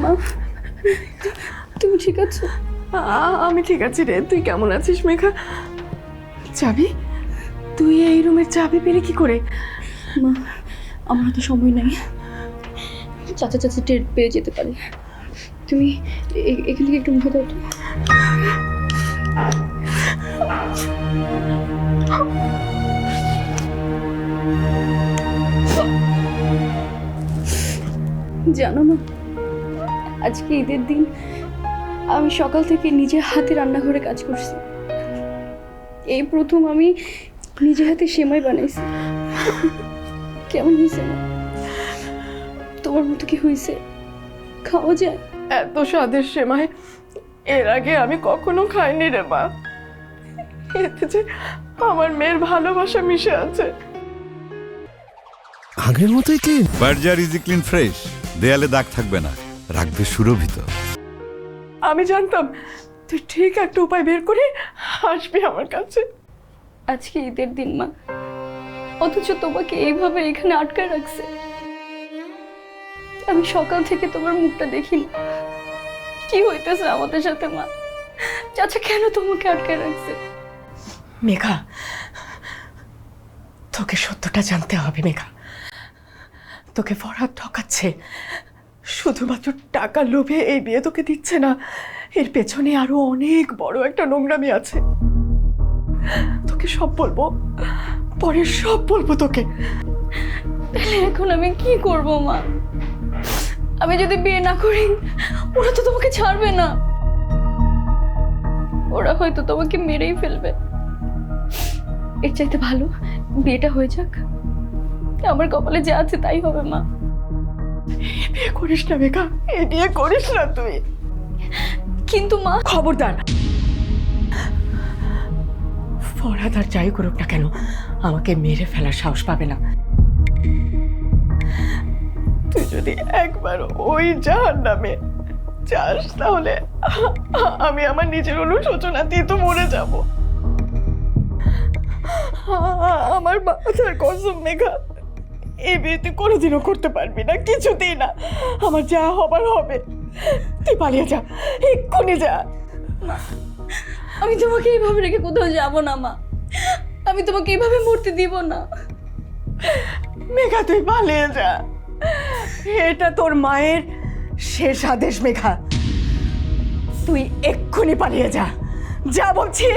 মা, তুমি ঠিক আছো? আমি ঠিক আছি রে। তুই কেমন আছিস মেঘা? চাবি? তুই এই রুমের চাবি পেলি কি করে? মা, আমার তো সময় নাই। চাচা চাচা টের পেয়ে যেতে পারে। তুমি এখান থেকে একটু মুখে দাও তো। জানো না, আজকে ঈদের দিন আমি সকাল থেকে নিজের হাতে রান্নাঘরে কাজ করছি। এই প্রথম আমি নিজের হাতে সেমাই বানাইছি। কেমন হয়েছে না? তোমার মতো কি হয়েছে? খাওয়া যায়? এত স্বাদের সেমাই এর আগে আমি কখনো খাইনি রে মা। এতে যে আমার মেয়ের ভালোবাসা মিশে আছে। আগের মতোই clean. Berger easy clean fresh, দেয়ালে দাগ থাকবে না, রাখবে সুরভিত। আমি জানতাম তুই ঠিক একটা উপায় বের করে আসবি আমার কাছে। আজকে ঈদের দিন মা, অথচ তোমাকে এইভাবে এখানে আটকায় রাখছে। আমি সকাল থেকে তোমার মুখটা দেখি না। কি হইতেছে আমাদের সাথে মা? চাচা কেন তোমাকে আটকায় রাখছে? মেঘা, তোকে সত্যটা জানতে হবে মেঘা। তোকে ফরহাদ ঠকাচ্ছে। শুধুমাত্র টাকার লোভে এই বিয়ে তোকে দিচ্ছে না, এর পেছনে আরো অনেক বড় একটা নোংরামি আছে। তোকে সব বলবো, পরে সব বলবো তোকে। তাহলে এখন আমি কি করব মা? আমি যদি বিয়ে না করি, ওরা তো তোমাকে ছাড়বে না। ওরা হয়তো তোমাকে মেরেই ফেলবে। এর চাইতে ভালো বিয়েটা হয়ে যাক। আমার কপালে যা আছে তাই হবে মা। এই বিয়ে করিস না মেঘা, এই বিয়ে করিস না তুই। কিন্তু মা, খবরদার, ফরহাদ আর যাই করুক না কেন আমাকে মেরে ফেলার সাহস পাবে না। তুই যদি একবার ওই জাহান্নামে যাস তাহলে আমি আমার নিজের অনুশোচনাতেই তো মরে যাব। আমার মাথার কসম মেঘা, এই বিয়ে তুই কোনোদিনও করতে পারবি না, কিছুতেই না। আমার যা হবার হবে। তুই পালিয়ে যা, এক্ষুনি যা। আমি তোমাকে এইভাবে রেখে কোথাও যাব না মা। আমি তোমাকে এইভাবে মরতে দিব না। মেঘা তুই পালিয়ে যা, এটা তোর মায়ের শেষ আদেশ মেঘা। তুই এক্ষুনি পালিয়ে যা, যা বলছি।